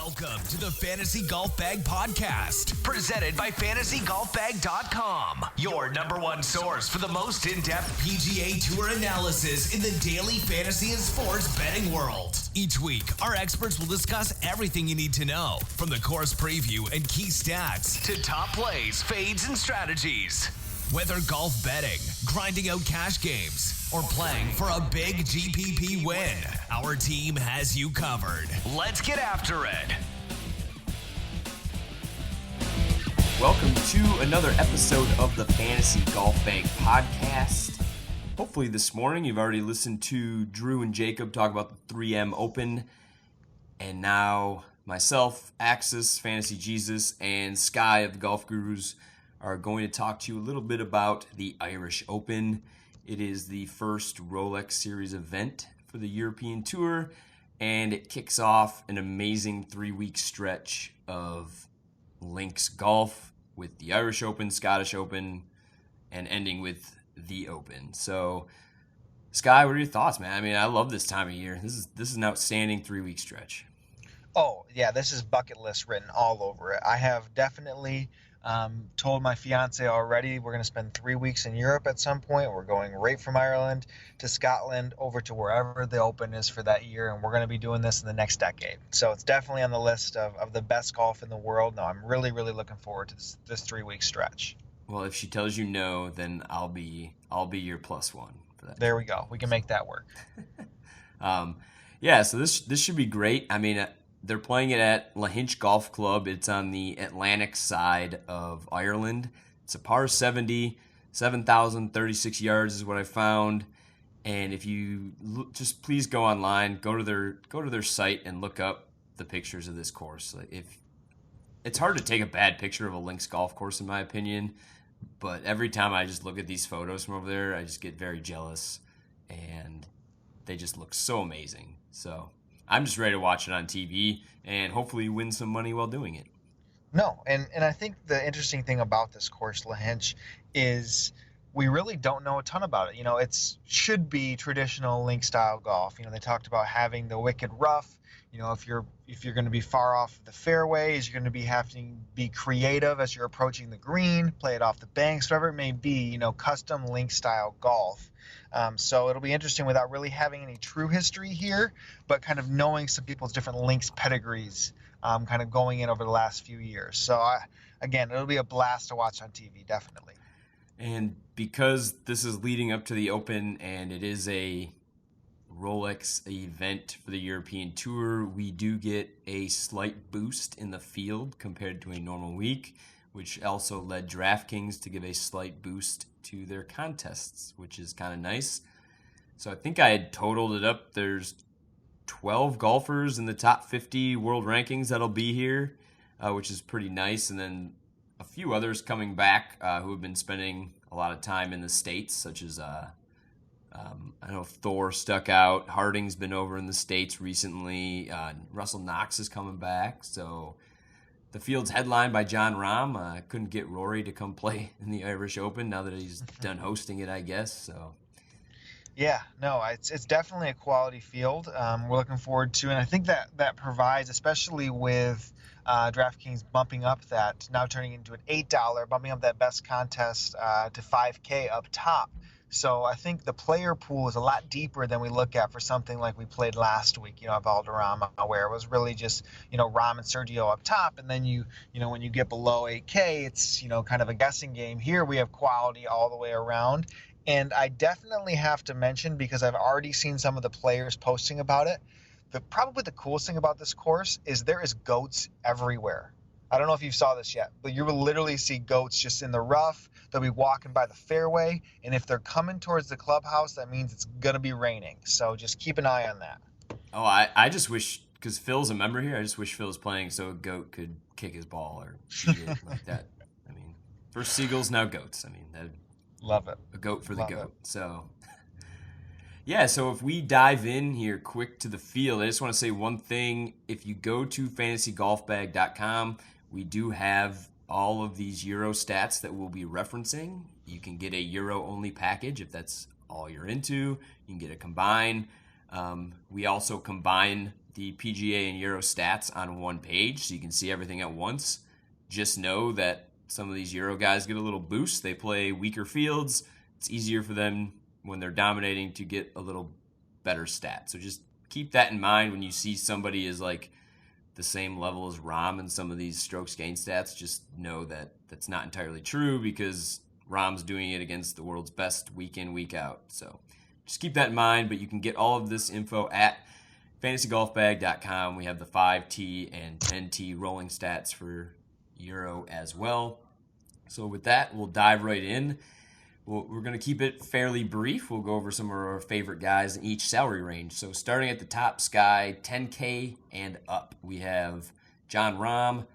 Welcome to the Fantasy Golf Bag Podcast, presented by FantasyGolfBag.com, your number one source for the most in-depth PGA Tour analysis in the daily fantasy and sports betting world. Each week, our experts will discuss everything you need to know, from the course preview and key stats to top plays, fades, and strategies. Whether golf betting, grinding out cash games, or playing for a big GPP win, our team has you covered. Let's get after it. Welcome to another episode of the Fantasy Golf Bag Podcast. Hopefully this morning you've already listened to Drew and Jacob talk about the 3M Open, and now myself, Axis, Fantasy Jesus, and Sky of the Golf Gurus are going to talk to you a little bit about the Irish Open. It is the first Rolex Series event for the European Tour, and it kicks off an amazing 3-week stretch of links golf with the Irish Open, Scottish Open, and ending with the Open. So, Sky, what are your thoughts, man? I mean, I love this time of year. This is an outstanding 3-week stretch. Oh, yeah, this is bucket list written all over it. I have definitely told my fiance already we're going to spend 3 weeks in Europe at some point. We're going right from Ireland to Scotland over to wherever the Open is for that year, and we're going to be doing this in the next decade. So it's definitely on the list of the best golf in the world. No, I'm really, really looking forward to this 3-week stretch. Well, if she tells you no, then I'll be your plus one for that. There we go. We can make that work. Yeah, so this should be great. I mean, they're playing it at Lahinch Golf Club. It's on the Atlantic side of Ireland. It's a par 70, 7,036 yards is what I found. And if you just please go online, go to their site and look up the pictures of this course. Like, if it's hard to take a bad picture of a links golf course, in my opinion, but every time I just look at these photos from over there, I just get very jealous, and they just look so amazing. So I'm just ready to watch it on TV and hopefully win some money while doing it. No, and I think the interesting thing about this course, Lahinch, is we really don't know a ton about it. You know, it should be traditional link style golf. You know, they talked about having the wicked rough. You know, if you're going to be far off the fairways, you're going to be having to be creative as you're approaching the green, play it off the banks, whatever it may be. You know, custom link style golf. So it'll be interesting without really having any true history here, but kind of knowing some people's different links pedigrees, kind of going in over the last few years. So again, it'll be a blast to watch on TV, definitely. And because this is leading up to the Open and it is a Rolex event for the European Tour, we do get a slight boost in the field compared to a normal week, which also led DraftKings to give a slight boost to their contests, which is kind of nice. So I think I had totaled it up. There's 12 golfers in the top 50 world rankings that'll be here, which is pretty nice. And then a few others coming back who have been spending a lot of time in the States, such as I know Thor stuck out. Harding's been over in the States recently. Russell Knox is coming back. So the field's headlined by John Rahm. Couldn't get Rory to come play in the Irish Open now that he's done hosting it, I guess. So, yeah, no, it's definitely a quality field. We're looking forward to, and I think that provides, especially with DraftKings bumping up that, now turning into an $8, bumping up that best contest to $5K up top. So I think the player pool is a lot deeper than we look at for something like we played last week, you know, at Valderrama, where it was really just, you know, Rahm and Sergio up top. And then you know, when you get below 8K, it's, you know, kind of a guessing game. Here we have quality all the way around. And I definitely have to mention, because I've already seen some of the players posting about it, probably the coolest thing about this course is there is goats everywhere. I don't know if you saw this yet, but you will literally see goats just in the rough. They'll be walking by the fairway, and if they're coming towards the clubhouse, that means it's going to be raining. So just keep an eye on that. Oh, I just wish, because Phil's a member here, I just wish Phil was playing so a goat could kick his ball or shoot it like that. I mean, first seagulls, now goats. I mean, love it. A goat for the Love goat. it. So, yeah, so if we dive in here quick to the field, I just want to say one thing. If you go to fantasygolfbag.com, we do have all of these Euro stats that we'll be referencing. You can get a Euro-only package if that's all you're into. You can get a combine. We also combine the PGA and Euro stats on one page so you can see everything at once. Just know that some of these Euro guys get a little boost. They play weaker fields. It's easier for them when they're dominating to get a little better stat. So just keep that in mind when you see somebody is like the same level as Rahm in some of these strokes gain stats. Just know that that's not entirely true because Rahm's doing it against the world's best week in, week out. So just keep that in mind, but you can get all of this info at fantasygolfbag.com. We have the 5T and 10T rolling stats for Euro as well. So with that, we'll dive right in. We're going to keep it fairly brief. We'll go over some of our favorite guys in each salary range. So starting at the top, Sky, 10K and up. We have Jon Rahm,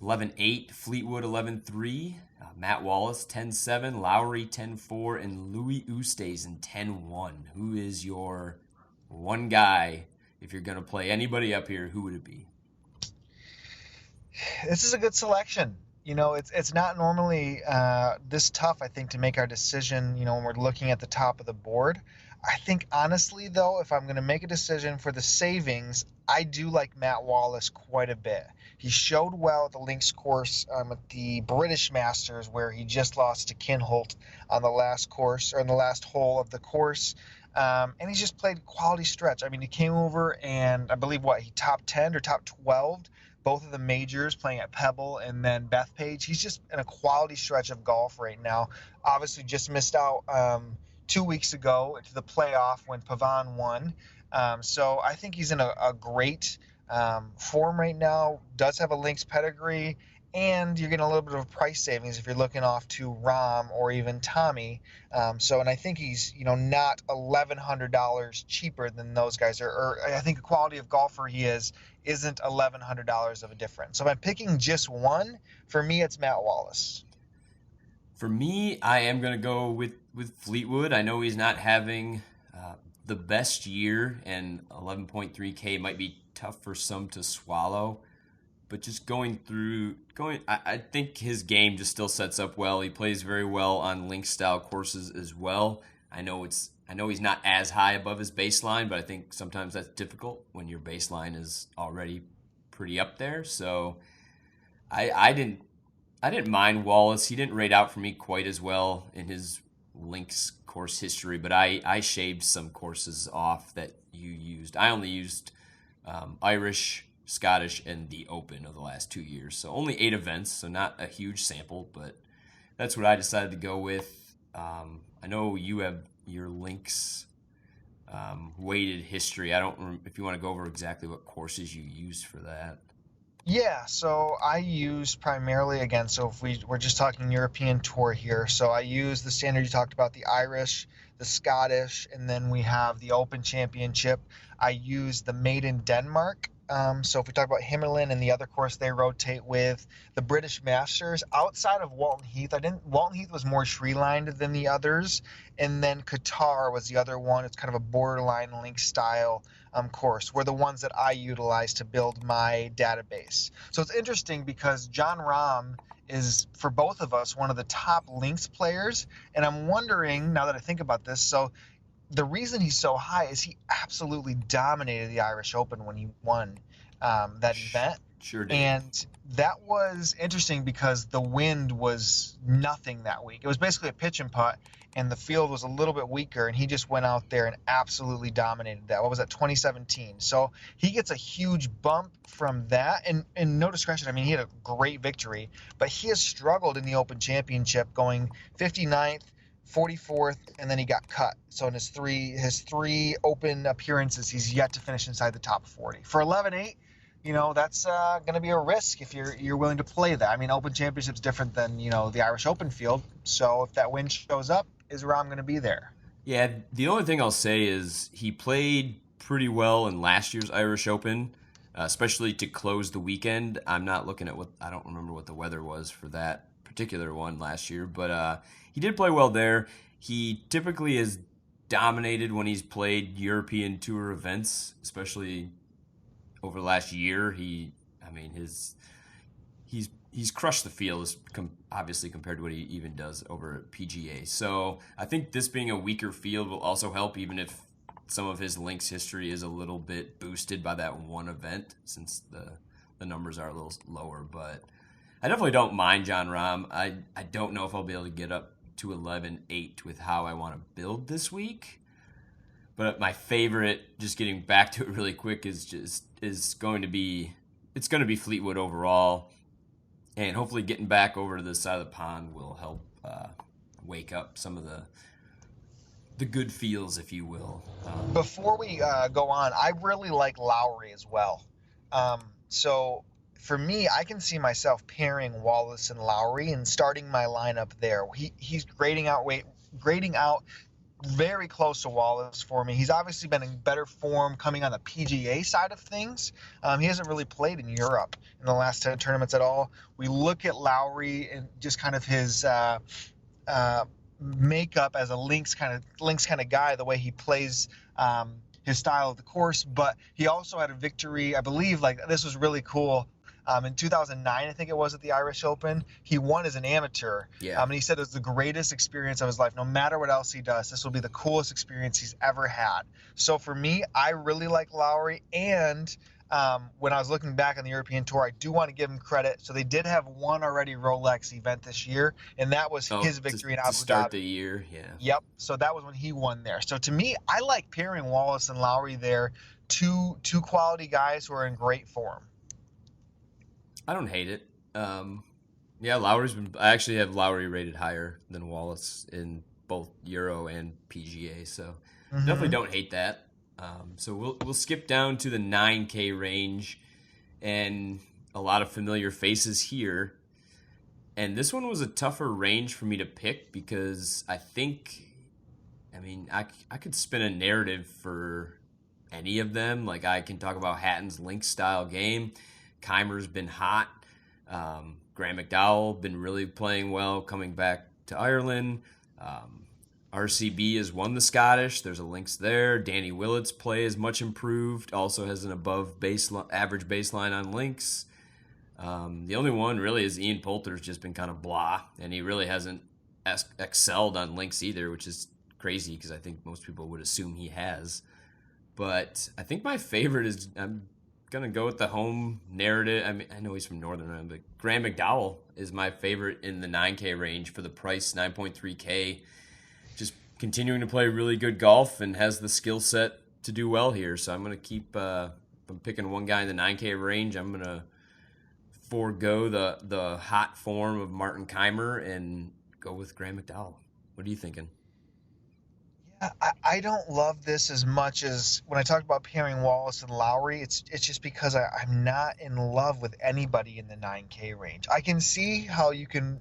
11.8, Fleetwood, 11.3, Matt Wallace, 10.7, Lowry, 10.4, and Louis Oosthuizen, 10.1. Who is your one guy? If you're going to play anybody up here, who would it be? This is a good selection. It's not normally this tough, I think, to make our decision, when we're looking at the top of the board. I think, honestly, though, if I'm going to make a decision for the savings, I do like Matt Wallace quite a bit. He showed well at the links course at the British Masters, where he just lost to Kinholt on the last course, or in the last hole of the course. And he's just played quality stretch. I mean, he came over and I believe he top 10 or top 12, both of the majors, playing at Pebble and then Bethpage. He's just in a quality stretch of golf right now. Obviously just missed out 2 weeks ago to the playoff when Pavan won. So I think he's in a great form right now, does have a links pedigree, and you're getting a little bit of a price savings if you're looking off to Rahm or even Tommy. And I think he's, not $1,100 cheaper than those guys are. Or I think the quality of golfer he isn't $1,100 of a difference. So if I'm picking just one, for me, it's Matt Wallace. For me, I am going to go with Fleetwood. I know he's not having the best year, and 11.3K might be tough for some to swallow. But just I think his game just still sets up well. He plays very well on link style courses as well. I know he's not as high above his baseline, but I think sometimes that's difficult when your baseline is already pretty up there. So I didn't mind Wallace. He didn't rate out for me quite as well in his links course history, but I shaved some courses off that you used. I only used Irish, Scottish, and the Open of the last 2 years. So only 8 events, so not a huge sample, but that's what I decided to go with. I know you have your links weighted history. I don't remember if you want to go over exactly what courses you used for that. Yeah, so I use primarily, again, so if we're just talking European Tour here, so I use the standard you talked about, the Irish, the Scottish, and then we have the Open Championship. I use the Made in Denmark. So if we talk about Himmerland and the other course they rotate with, the British Masters, outside of Walton Heath, Walton Heath was more tree-lined than the others, and then Qatar was the other one. It's kind of a borderline link style course, were the ones that I utilize to build my database. So it's interesting because Jon Rahm is, for both of us, one of the top links players, and I'm wondering, now that I think about this, so the reason he's so high is he absolutely dominated the Irish Open when he won that event. Sure did. And that was interesting because the wind was nothing that week. It was basically a pitch and putt, and the field was a little bit weaker, and he just went out there and absolutely dominated that. What was that, 2017? So he gets a huge bump from that, and no discretion. I mean, he had a great victory, but he has struggled in the Open Championship, going 59th, 44th, and then he got cut. So in his three Open appearances, he's yet to finish inside the top 40. For 11.8, that's going to be a risk if you're willing to play that. I mean, Open Championship's different than, the Irish Open field. So if that wind shows up, is Rahm going to be there? Yeah, the only thing I'll say is he played pretty well in last year's Irish Open, especially to close the weekend. I'm not looking at I don't remember what the weather was for that particular one last year, but he did play well there. He typically is dominated when he's played European Tour events, especially over the last year. He's crushed the field, obviously, compared to what he even does over at PGA. So I think this being a weaker field will also help, even if some of his links history is a little bit boosted by that one event since the numbers are a little lower. But I definitely don't mind John Rahm. I don't know if I'll be able to get up to 11-8 with how I want to build this week. But my favorite, just getting back to it really quick, is going to be Fleetwood overall, and hopefully getting back over to this side of the pond will help wake up some of the good feels, if you will. Before we go on, I really like Lowry as well. So for me, I can see myself pairing Wallace and Lowry and starting my lineup there. He's grading out very close to Wallace for me. He's obviously been in better form coming on the PGA side of things. He hasn't really played in Europe in the last 10 tournaments at all. We look at Lowry and just kind of his makeup as a links kind of guy, the way he plays his style of the course. But he also had a victory, I believe, like this was really cool. In 2009, I think it was, at the Irish Open, he won as an amateur. Yeah. And he said it was the greatest experience of his life. No matter what else he does, this will be the coolest experience he's ever had. So for me, I really like Lowry. And when I was looking back on the European Tour, I do want to give him credit. So they did have one already Rolex event this year, and that was his victory in Abu Dhabi. To start the year, yeah. Yep. So that was when he won there. So to me, I like pairing Wallace and Lowry there, two quality guys who are in great form. I don't hate it. Yeah, Lowry's been. I actually have Lowry rated higher than Wallace in both Euro and PGA, so definitely don't hate that. So we'll skip down to the 9K range, and a lot of familiar faces here. And this one was a tougher range for me to pick because I could spin a narrative for any of them. Like, I can talk about Hatton's link style game. Keimer's been hot. Graham McDowell been really playing well, coming back to Ireland. RCB has won the Scottish. There's a links there. Danny Willett's play is much improved. Also has an above average baseline on links. The only one really is Ian Poulter's just been kind of blah, and he really hasn't excelled on links either, which is crazy because I think most people would assume he has. But I think my favorite is, I'm going to go with the home narrative. I mean, I know he's from Northern Ireland, but Graham McDowell is my favorite in the 9K range for the price, 9.3K. Just continuing to play really good golf and has the skill set to do well here. So I'm going to keep, if I'm picking one guy in the 9K range, I'm going to forego the hot form of Martin Keimer and go with Graham McDowell. What are you thinking? Yeah, I don't love this as much as when I talked about pairing Wallace and Lowry. It's just because I'm not in love with anybody in the 9K range. I can see how you can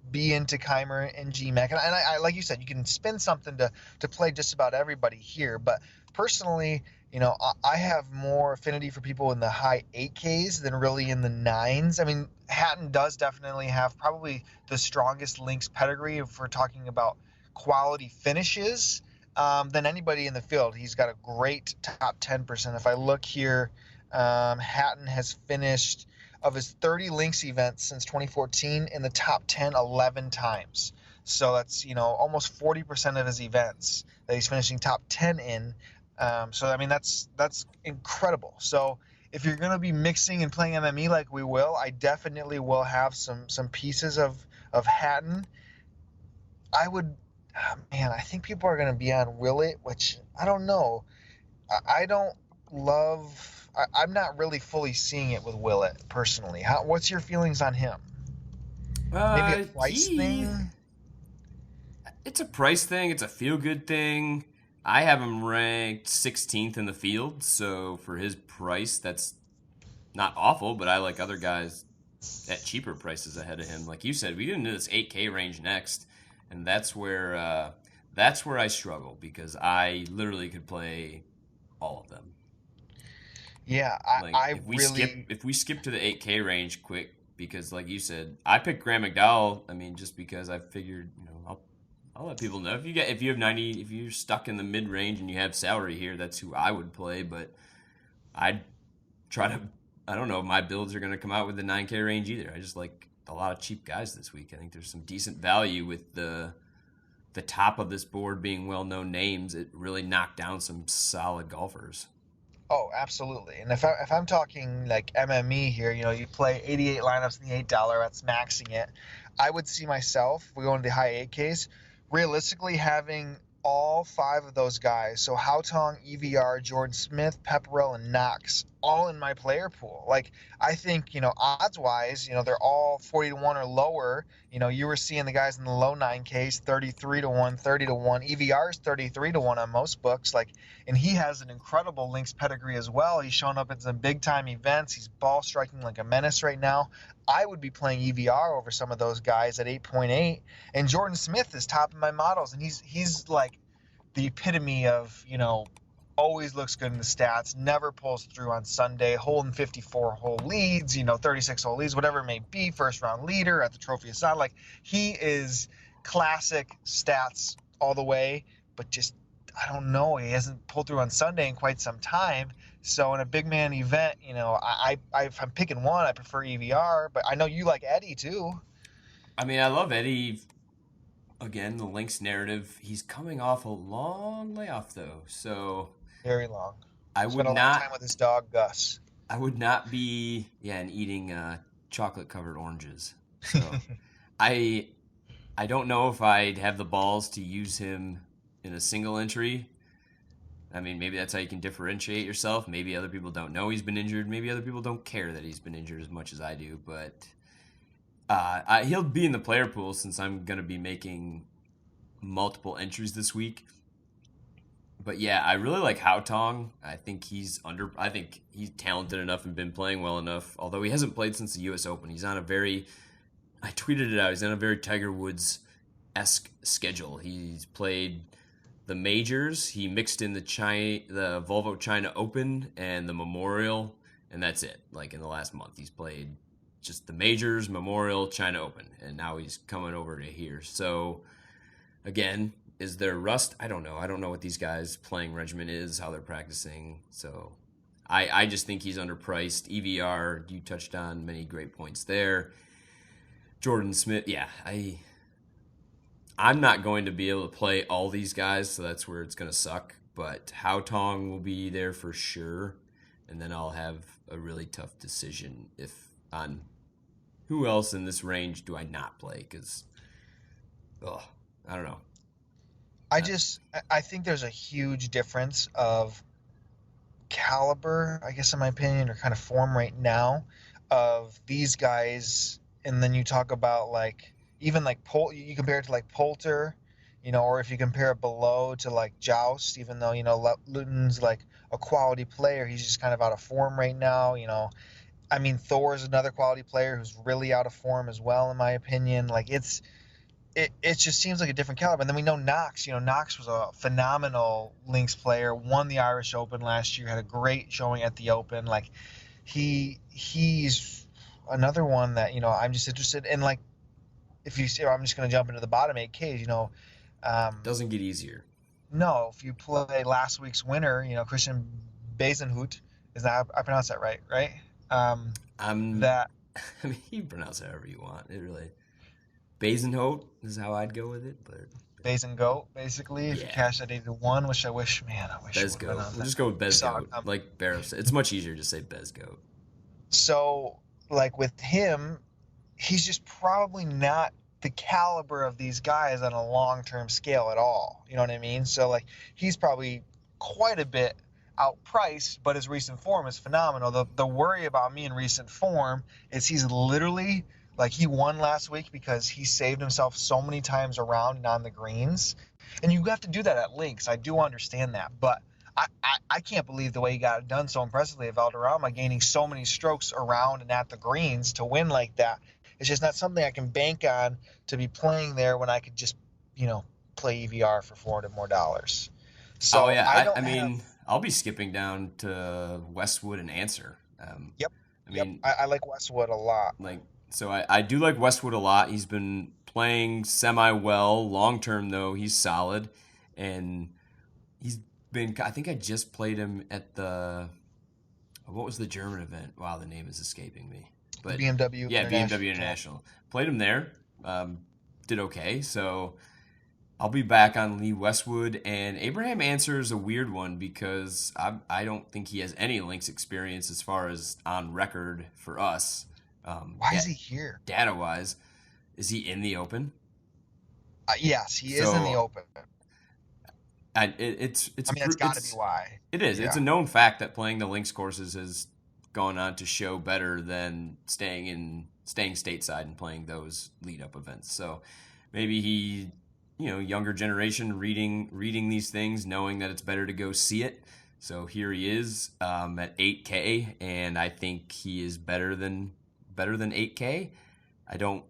be into Keimer and GMAC, and I like you said, you can spin something to play just about everybody here. But personally, I have more affinity for people in the high 8Ks than really in the 9s. I mean, Hatton does definitely have probably the strongest links pedigree if we're talking about quality finishes than anybody in the field. He's got a great top 10%. If I look here, Hatton has finished, of his 30 links events since 2014, in the top 10 11 times. So that's, almost 40% of his events that he's finishing top 10 in. So, I mean, that's incredible. So if you're going to be mixing and playing MME like we will, I definitely will have some pieces of Hatton. I think people are going to be on Willett, which I don't know. I'm not really fully seeing it with Willett personally. What's your feelings on him? Maybe a price thing? It's a price thing. It's a feel-good thing. I have him ranked 16th in the field, so for his price, that's not awful, but I like other guys at cheaper prices ahead of him. Like you said, we get into this 8K range next, and that's where I struggle because I literally could play all of them. Yeah, if we skip to the 8K range quick, because like you said, I picked Graham McDowell. I mean, just because I figured, I'll let people know if you're stuck in the mid range and you have salary here, that's who I would play. But I'd try to. I don't know if my builds are going to come out with the 9K range either. I just like a lot of cheap guys this week. I think there's some decent value with the the top of this board being well-known names, it really knocked down some solid golfers. Oh, absolutely. And if I'm talking like MME here, you play 88 lineups in the $8, that's maxing it. I would see myself, if we go into the high 8Ks, realistically having all 5 of those guys. So Haotong, EVR, Jordan Smith, Pepperell, and Knox all in my player pool. Like, I think, odds wise, they're all 40 to 1 or lower. You were seeing the guys in the low 9Ks, 33 to 1, 30 to 1. EVR is 33 to 1 on most books. Like, and he has an incredible links pedigree as well. He's shown up at some big time events. He's ball striking like a menace right now. I would be playing EVR over some of those guys at 8.8. And Jordan Smith is top of my models, and he's like the epitome of, always looks good in the stats, never pulls through on Sunday, holding 54-hole leads, 36-hole leads, whatever it may be, first-round leader at the Trophy Aside. Like, he is classic stats all the way, but just, I don't know, he hasn't pulled through on Sunday in quite some time. So in a big man event, if I'm picking one, I prefer EVR, but I know you like Eddie too. I mean, I love Eddie. Again, the Lynx narrative. He's coming off a long layoff, though, so very long. I would not a long time with his dog Gus. I would not be and eating chocolate covered oranges. So I don't know if I'd have the balls to use him in a single entry. I mean, maybe that's how you can differentiate yourself. Maybe other people don't know he's been injured. Maybe other people don't care that he's been injured as much as I do, but he'll be in the player pool since I'm going to be making multiple entries this week. But yeah, I really like Haotong. I think he's talented enough and been playing well enough. Although he hasn't played since the U.S. Open. I tweeted it out, he's on a very Tiger Woods-esque schedule. He's played the majors. He mixed in the Volvo China Open and the Memorial, and that's it. Like, in the last month, he's played just the majors, Memorial, China Open, and now he's coming over to here. So, again, is there rust? I don't know. I don't know what these guys' playing regimen is, how they're practicing. So, I just think he's underpriced. EVR, you touched on many great points there. Jordan Smith, yeah, I'm not going to be able to play all these guys, so that's where it's going to suck. But Haotong will be there for sure, and then I'll have a really tough decision on who else in this range do I not play, because, I don't know. I think there's a huge difference of caliber, I guess, in my opinion, or kind of form right now of these guys, and then you talk about even you compare it to Poulter, or if you compare it below to Joust, even though Luton's a quality player, he's just kind of out of form right now. I mean, Thor's another quality player who's really out of form as well, in my opinion. It just seems like a different caliber. And then we know Knox. Knox was a phenomenal links player, won the Irish Open last year, had a great showing at the Open. He's another one that I'm just interested in. If you see, I'm just going to jump into the bottom 8Ks. Doesn't get easier. No, if you play last week's winner, Christian Bezenhout, I pronounced that right? I mean, you can pronounce it however you want. It really. Basenhout is how I'd go with it, but Basengoat, basically. If you cash that 8-1, which I wish. Bezgoat. We'll just go with Bezgoat. Like Barrow said, it's much easier to say Bezgoat. So, with him, he's just probably not the caliber of these guys on a long-term scale at all. You know what I mean? So, he's probably quite a bit outpriced, but his recent form is phenomenal. The worry about me in recent form is he's literally he won last week because he saved himself so many times around and on the greens, and you have to do that at links. I do understand that, but I can't believe the way he got it done so impressively at Valderrama, gaining so many strokes around and at the greens to win like that. It's just not something I can bank on to be playing there when I could just play EVR for $400 more. So I mean, I'll be skipping down to Westwood and Answer. Yep. I like Westwood a lot. So I do like Westwood a lot. He's been playing semi-well. Long-term, though, he's solid. And he's been – I think I just played him at the – what was the German event? Wow, the name is escaping me. But BMW International. BMW International. Played him there. Did okay. So I'll be back on Lee Westwood, and Abraham Answer is a weird one because I don't think he has any links experience as far as on record for us. Why is he here? Data-wise, is he in the Open? Yes, he is in the Open. It's got to be why. It is. Yeah. It's a known fact that playing the links courses has gone on to show better than staying stateside and playing those lead-up events. So maybe he, younger generation reading these things, knowing that it's better to go see it. So here he is at 8K, and I think he is better than 8K. I don't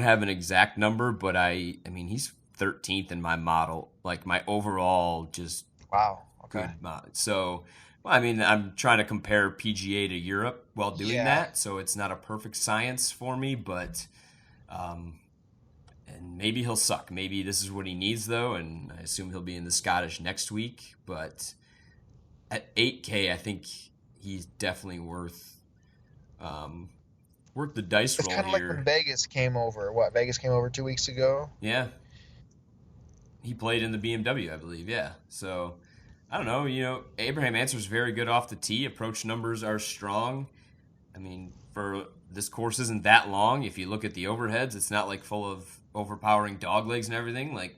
have an exact number, but I mean he's 13th in my model, like my overall just wow. Okay. Good mod. So, well, I mean, I'm trying to compare PGA to Europe while doing that, so it's not a perfect science for me, but and maybe he'll suck. Maybe this is what he needs though, and I assume he'll be in the Scottish next week, but at 8K, I think he's definitely worth the dice roll here. It's kind of like when Vegas came over. Vegas came over 2 weeks ago? Yeah. He played in the BMW, I believe, yeah. So, I don't know, Abraham Answer's very good off the tee. Approach numbers are strong. I mean, for this course isn't that long. If you look at the overheads, it's not like full of overpowering dog legs and everything. Like,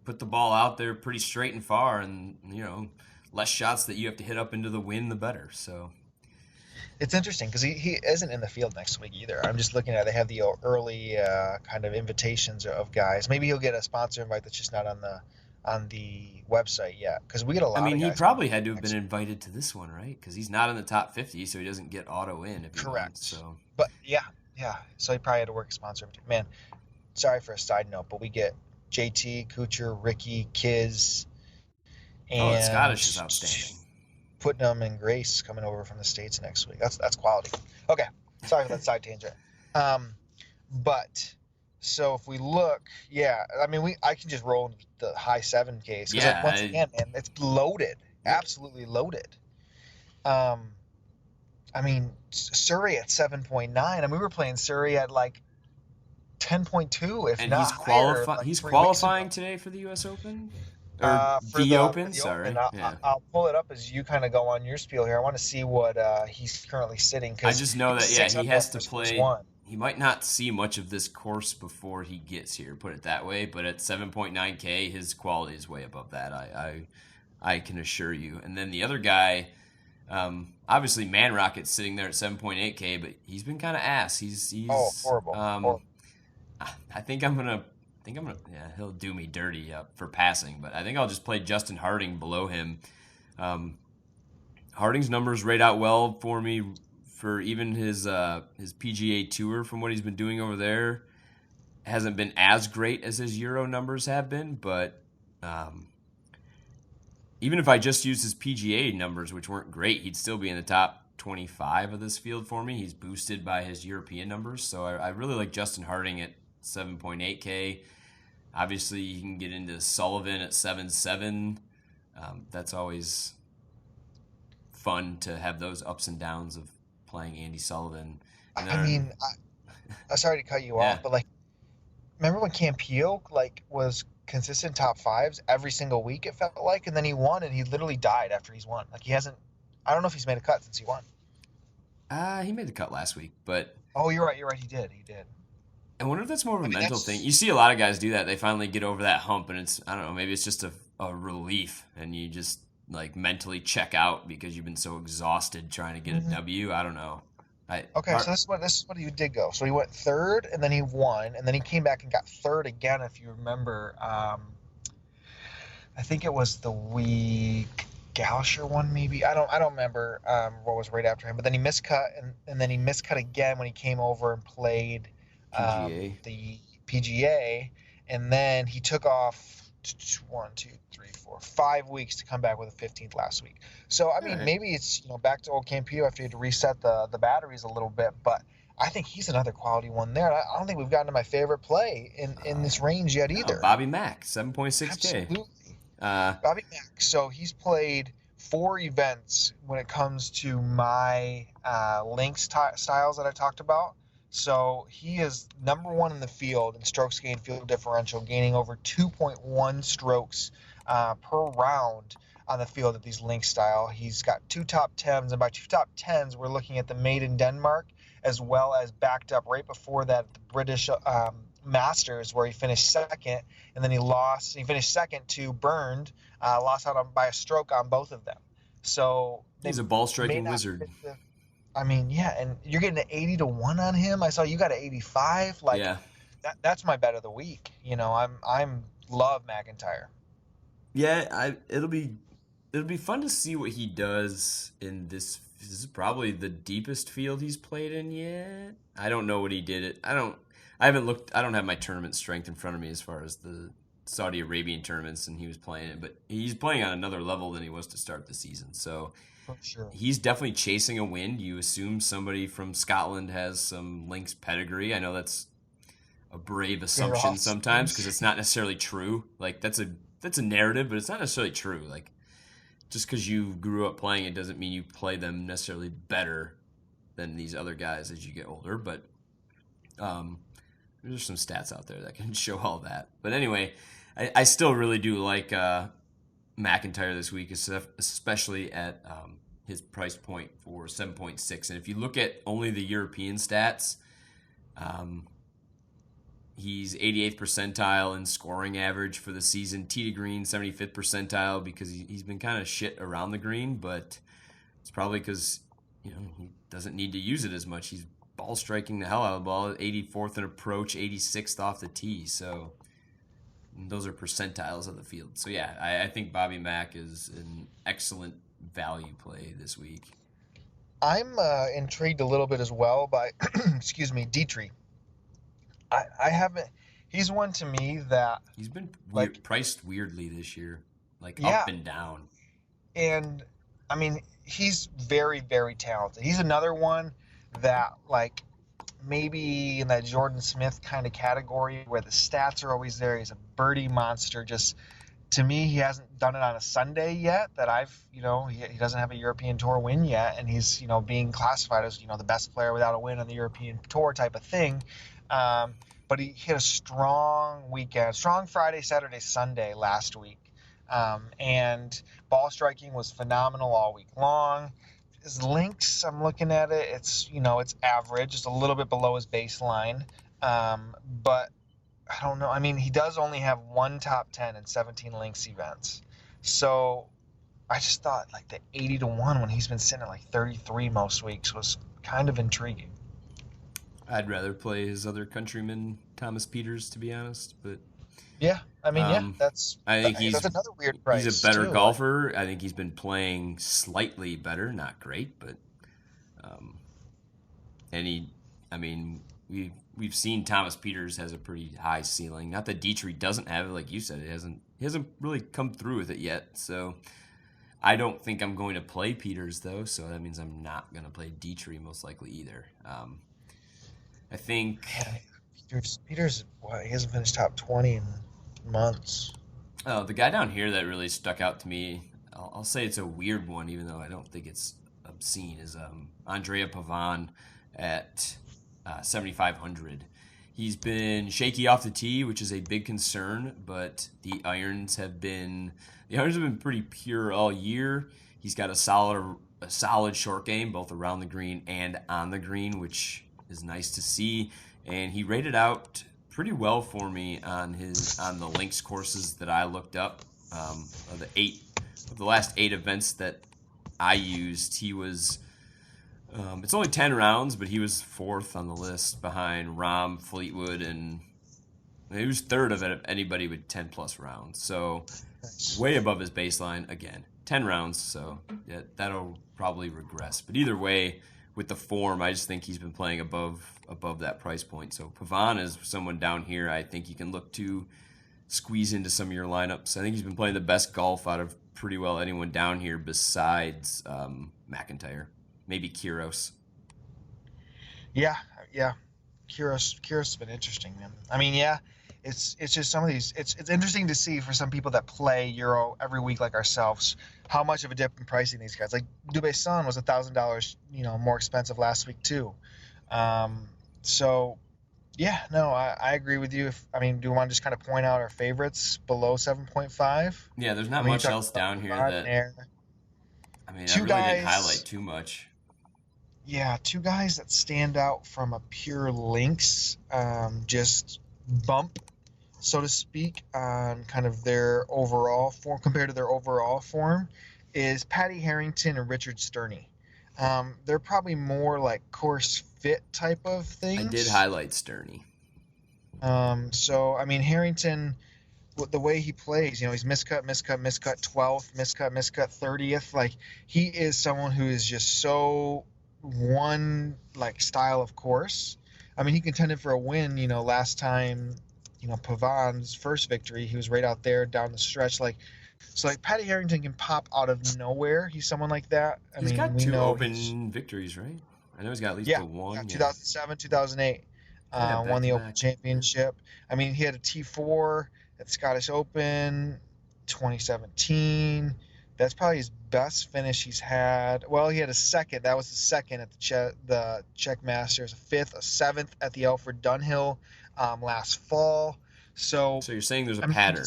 put the ball out there pretty straight and far, and, less shots that you have to hit up into the wind, the better. So it's interesting because he isn't in the field next week either. I'm just looking at, they have the early kind of invitations of guys. Maybe he'll get a sponsor invite that's just not on the website yet, because we get a lot. I mean, he probably had to have been invited to this one, right? Because he's not in the top 50, so he doesn't get auto in. Correct. So, but yeah. So he probably had to work a sponsor. Man, sorry for a side note, but we get JT, Kuchar, Ricky, Kiz, and Scottish is outstanding. Putnam and Grace coming over from the States next week. That's quality. Okay, sorry for that side tangent. But so if we look, I mean, I can just roll the high 7Ks because once again, man, it's loaded, absolutely loaded. I mean, Surrey at 7.9. I mean, we were playing Surrey at like 10.2, if and not higher. He's qualifying today for the U.S. Open. For the Open. Sorry, I'll pull it up as you kind of go on your spiel here. I want to see what he's currently sitting. I just know that he has to play. He might not see much of this course before he gets here. Put it that way. But at 7.9K, his quality is way above that. I can assure you. And then the other guy, obviously Man Rocket's sitting there at 7.8K, but he's been kind of ass. He's horrible. Horrible. I think I'm gonna. He'll do me dirty for passing, but I think I'll just play Justin Harding below him. Harding's numbers rate out well for me for even his PGA Tour. From what he's been doing over there, hasn't been as great as his Euro numbers have been, but even if I just use his PGA numbers, which weren't great, he'd still be in the top 25 of this field for me. He's boosted by his European numbers, so I really like Justin Harding at 7.8K. Obviously, you can get into Sullivan at 7.7. That's always fun to have those ups and downs of playing Andy Sullivan. And I'm sorry to cut you off, but like, remember when Campillo was consistent top fives every single week? It felt like, and then he won, and he literally died after he's won. Like, he hasn't. I don't know if he's made a cut since he won. He made the cut last week, but you're right. He did. I wonder if that's more of a mental thing. You see a lot of guys do that. They finally get over that hump, and it's, I don't know, maybe it's just a relief, and you just like mentally check out because you've been so exhausted trying to get a W. I don't know. So this is what he did go. So he went third, and then he won, and then he came back and got third again. If you remember, I think it was the week Gallagher one, maybe. I don't remember what was right after him. But then he miscut, and then he miscut again when he came over and played the PGA, and then he took off 5 weeks to come back with a 15th last week. So I mean, maybe it's back to old Campillo after you had to reset the batteries a little bit, but I think he's another quality one there. I don't think we've gotten to my favorite play in this range yet either. Bobby Mack, 7.6K. Absolutely. Bobby Mack. So he's played 4 events when it comes to my links styles that I talked about. So he is number one in the field in strokes gained field differential, gaining over 2.1 strokes per round on the field at these links style. He's got 2 top 10s, and by 2 top 10s, we're looking at the Made in Denmark, as well as backed up right before that the British Masters, where he finished second, and then he lost. He finished second to Burned, lost out by a stroke on both of them. So He's a ball striking wizard. I mean, yeah, and you're getting an 80 to 1 on him. I saw you got an 85. Like, Yeah. That's my bet of the week. You know, I'm love McIntyre. Yeah, it'll be fun to see what he does in this. This is probably the deepest field he's played in yet. I don't know what he did. I haven't looked. I don't have my tournament strength in front of me as far as the Saudi Arabian tournaments, and he was playing it, but he's playing on another level than he was to start the season. So For sure. he's definitely chasing a win. You assume somebody from Scotland has some links pedigree. I know that's a brave assumption sometimes because it's not necessarily true. Like that's a narrative, but it's not necessarily true. Like just because you grew up playing it doesn't mean you play them necessarily better than these other guys as you get older. But there's some stats out there that can show all that. But anyway, I still really do like McIntyre this week, especially at his price point for 7.6. And if you look at only the European stats, he's 88th percentile in scoring average for the season. Tee to green, 75th percentile because he's been kind of shit around the green, but it's probably because he doesn't need to use it as much. He's ball striking the hell out of the ball. 84th in approach, 86th off the tee. So those are percentiles of the field. So yeah, I think Bobby Mack is an excellent value play this week. I'm intrigued a little bit as well by, excuse me, Dietrich. I haven't. He's one to me that he's been priced weirdly this year, up and down. And I mean, he's very, very talented. He's another one that maybe in that Jordan Smith kind of category where the stats are always there. He's a birdie monster. Just to me, he hasn't done it on a Sunday yet. That he doesn't have a European Tour win yet, and he's being classified as the best player without a win on the European Tour type of thing. But he hit a strong weekend, strong Friday, Saturday, Sunday last week. And ball striking was phenomenal all week long. His links, I'm looking at it, it's average, just a little bit below his baseline. But I don't know. I mean, he does only have one top 10 in 17 links events. So I just thought the 80 to 1 when he's been sitting at 33 most weeks was kind of intriguing. I'd rather play his other countryman, Thomas Pieters, to be honest. But yeah, I mean, that's that's another weird price. He's a better golfer. I think he's been playing slightly better, not great, but we've seen Thomas Pieters has a pretty high ceiling. Not that Dietrich doesn't have it, like you said, he hasn't really come through with it yet. So I don't think I'm going to play Pieters though, so that means I'm not going to play Dietrich most likely either. I think Pieters, he hasn't finished top 20 in months. Oh, the guy down here that really stuck out to me, I'll say it's a weird one, even though I don't think it's obscene, is Andrea Pavon at 7,500. He's been shaky off the tee, which is a big concern, but the irons have been pretty pure all year. He's got a solid short game, both around the green and on the green, which is nice to see. And he rated out pretty well for me on the links courses that I looked up. Of the last 8 events that I used, he was it's only 10 rounds, but he was 4th on the list behind Rahm, Fleetwood, and he was 3rd of anybody with 10 plus rounds. So way above his baseline. Again, 10 rounds, so yeah, that'll probably regress. But either way, with the form, I just think he's been playing above that price point. So Pavon is someone down here I think you can look to squeeze into some of your lineups. I think he's been playing the best golf out of pretty well anyone down here besides McIntyre. Maybe Kyrgios. Yeah. Kyrgios has been interesting, man. I mean, yeah, it's just some of these. It's interesting to see for some people that play Euro every week like ourselves, how much of a dip in pricing these guys. Like Dubaï Sun was $1,000, more expensive last week too. So yeah, no, I agree with you. Do you want to just kind of point out our favorites below 7.5? Yeah, there's I not mean, you much talked else about down here Devon and that Air. I Two really didn't highlight guys, too much. yeah, two guys that stand out from a pure links, just bump, so to speak, on kind of their overall form compared to their overall form, is Patty Harrington and Richard Sterney. They're probably more like course fit type of I did things. highlight Sterney. So I mean Harrington, the way he plays, he's miscut, miscut, miscut 12th, miscut, miscut 30th. Like he is someone who is just so one like style of course. I mean, he contended for a win, last time, Pavan's first victory, he was right out there down the stretch. Like Patty Harrington can pop out of nowhere. He's someone like that. I He's mean, got we 2 know he's Open victories, right? I know he's got at least yeah, the yeah, one. Yeah, 2007, 2008, yeah, back won to the Open back. Championship. I mean, he had a T4 at Scottish Open 2017. That's probably his best finish he's had. Well, he had a second. That was the second at the Czech Masters, a fifth, a seventh at the Alfred Dunhill last fall. So, So you're saying there's a I mean, pattern?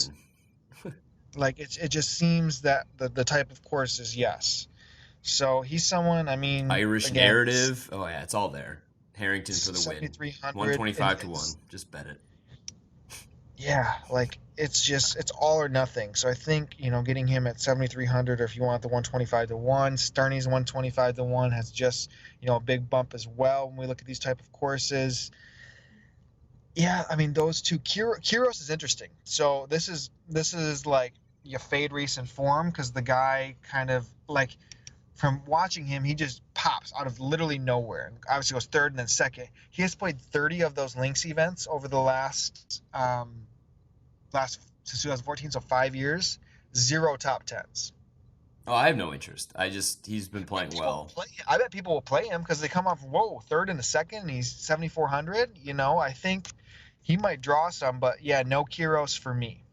it just seems that the type of course is yes. So he's someone. I mean, Irish again, narrative. Oh yeah, it's all there. Harrington for the win. 7,300. 125 to 1. Just bet it. Yeah, like it's all or nothing. So I think, getting him at 7,300, or if you want the 125 to 1, Sterney's 125 to 1 has just, a big bump as well when we look at these type of courses. Yeah, I mean those two. Kyrgios is interesting. So this is like you fade recent form because the guy kind of like from watching him, he just pops out of literally nowhere. And obviously goes third and then second. He has played 30 of those links events over the last since 2014, so 5 years, 0 top tens. Oh, I have no interest. He's been playing well. I bet people will play him because they come off third and a second, and he's 7,400. I think he might draw some, but yeah, no Kyrgios for me.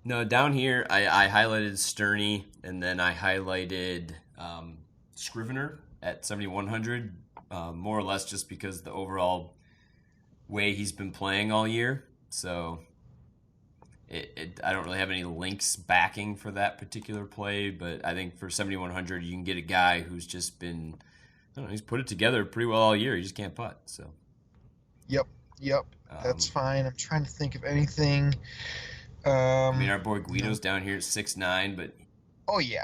No, down here I highlighted Sterney, and then I highlighted Scrivener at 7,100, more or less just because the overall way he's been playing all year. So I don't really have any links backing for that particular play, but I think for 7,100 you can get a guy who's just been, I don't know, he's put it together pretty well all year. He just can't putt. So. Yep, that's fine. I'm trying to think of anything. I mean, our boy Guido's down here at 6'9", but he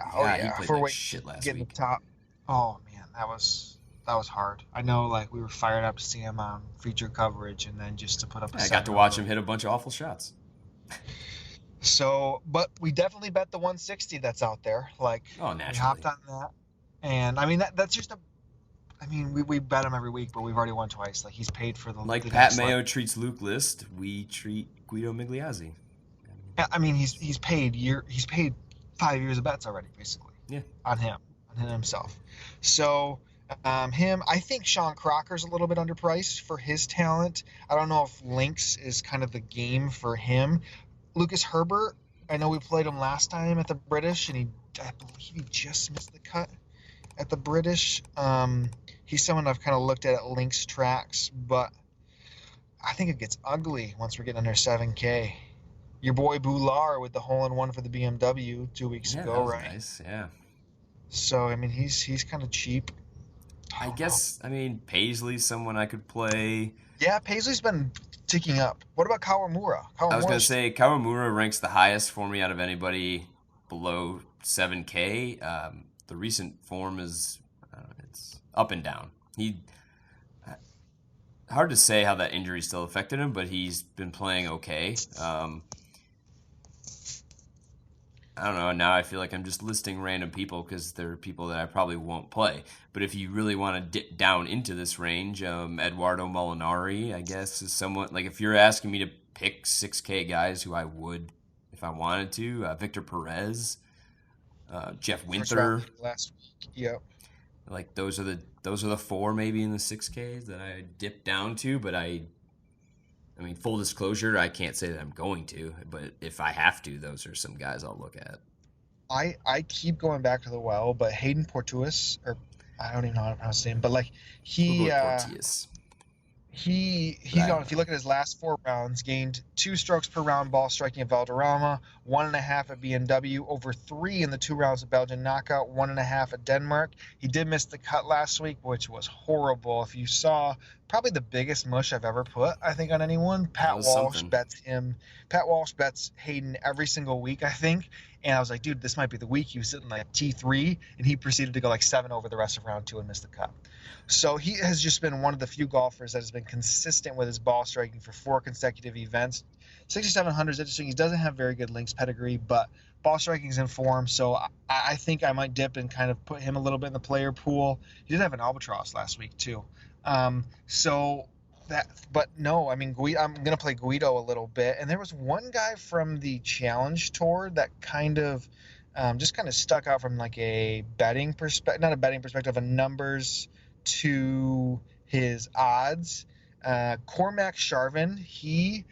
played like shit last getting week. the top. Oh man, that was hard. I know, like we were fired up to see him on feature coverage, and then just to put up. I got to watch him hit a bunch of awful shots. So, but we definitely bet the 160 that's out there. Like, naturally. We hopped on that, and I mean that's just a. I mean, we bet him every week, but we've already won twice. Like he's paid for the. Like Pat Mayo treats Luke List, we treat Guido Migliozzi. I mean, he's paid 5 years of bets already, basically. Yeah. On him himself. So him, I think Sean Crocker's a little bit underpriced for his talent. I don't know if links is kind of the game for him. Lucas Herbert, I know we played him last time at the British, and I believe he just missed the cut at the British. He's someone I've kind of looked at links tracks, but I think it gets ugly once we're getting under 7K. Your boy Boular with the hole-in-one for the BMW 2 weeks ago, that was right? Nice, yeah. So I mean, he's kind of cheap. I guess Paisley's someone I could play. Yeah, Paisley's been ticking up. What about Kawamura? I was going to say Kawamura ranks the highest for me out of anybody below 7K. The recent form is it's up and down. Hard to say how that injury still affected him, but he's been playing okay. I don't know. Now I feel like I'm just listing random people because they're people that I probably won't play. But if you really want to dip down into this range, Eduardo Molinari, I guess, is somewhat like if you're asking me to pick 6K guys who I would if I wanted to. Victor Perez, Jeff Winther. Last week, yep. Like those are the four maybe in the 6Ks that I dip down to. But I mean, full disclosure, I can't say that I'm going to, but if I have to, those are some guys I'll look at. I keep going back to the well, but Hayden Portuis, or I don't even know how to pronounce his name, but like he Porteous. He's gone. If you look at his last 4 rounds, gained 2 strokes per round ball striking at Valderrama, 1.5 at BMW, over 3 in the 2 rounds of Belgian knockout, 1.5 at Denmark. He did miss the cut last week, which was horrible. If you saw, probably the biggest mush I've ever put, I think, on anyone. Pat Walsh bets him. Pat Walsh bets Hayden every single week, I think. And I was like, dude, this might be the week. He was sitting like T3, and he proceeded to go like 7 over the rest of round 2 and miss the cut. So he has just been one of the few golfers that has been consistent with his ball striking for 4 consecutive events. 6,700 is interesting. He doesn't have very good links pedigree, but ball striking is in form. So I think I might dip and kind of put him a little bit in the player pool. He did have an albatross last week too. But no, I mean, I'm going to play Guido a little bit. And there was one guy from the Challenge Tour that kind of just kind of stuck out from like a betting perspective, not a betting perspective, a numbers to his odds. Cormac Sharvin, he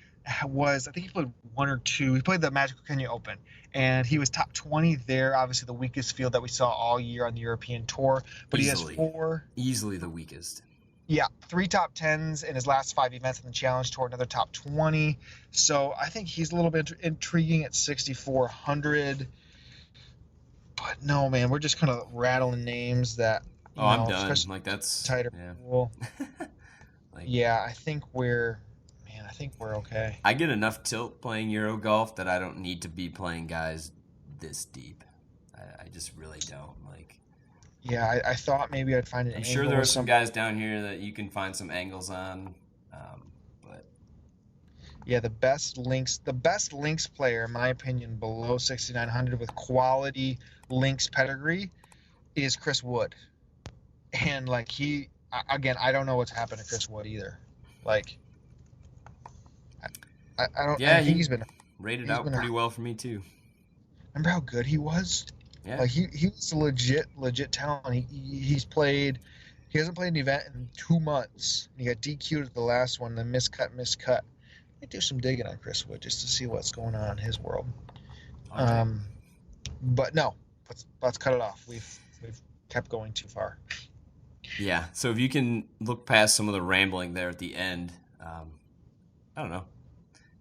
was, I think he played 1 or 2. He played the Magical Kenya Open, and he was top 20 there. Obviously, the weakest field that we saw all year on the European Tour. But easily, he has 4. Easily the weakest. Yeah, 3 top 10s in his last 5 events in the Challenge Tour, another top 20. So I think he's a little bit intriguing at 6,400. But no, man, we're just kind of rattling names that. I'm done. Like, that's tighter pool. I think we're okay. I get enough tilt playing Euro golf that I don't need to be playing guys this deep. I just really don't. Like, yeah, I thought maybe I'd find an angle. I'm sure there are some guys down here that you can find some angles on, but yeah, the best links player, in my opinion, below 6,900 with quality links pedigree is Chris Wood. And like I don't know what's happened to Chris Wood either. Like, I don't. Yeah, I think he's been rated out pretty well for me too. Remember how good he was? Yeah. Like he was a legit talent. He hasn't played an event in 2 months. He got DQ'd at the last one, then miscut. Let me do some digging on Chris Wood just to see what's going on in his world. Okay. But no, let's cut it off. We've kept going too far. Yeah, so if you can look past some of the rambling there at the end, I don't know.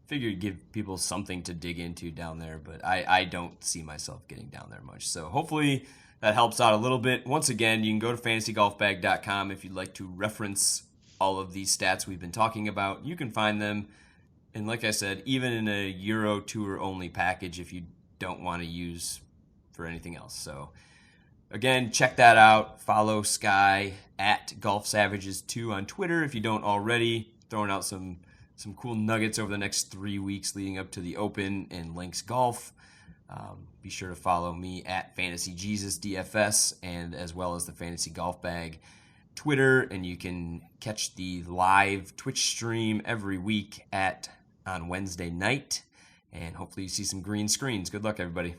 Figure you'd give people something to dig into down there, but I don't see myself getting down there much. So hopefully that helps out a little bit. Once again, you can go to fantasygolfbag.com if you'd like to reference all of these stats we've been talking about. You can find them, and like I said, even in a Euro Tour only package if you don't want to use for anything else. So again, check that out. Follow Sky at Golf Savages 2 on Twitter if you don't already. Throwing out some cool nuggets over the next 3 weeks leading up to the Open and Links Golf. Be sure to follow me at Fantasy Jesus DFS and as well as the Fantasy Golf Bag Twitter. And you can catch the live Twitch stream every week on Wednesday night. And hopefully you see some green screens. Good luck, everybody.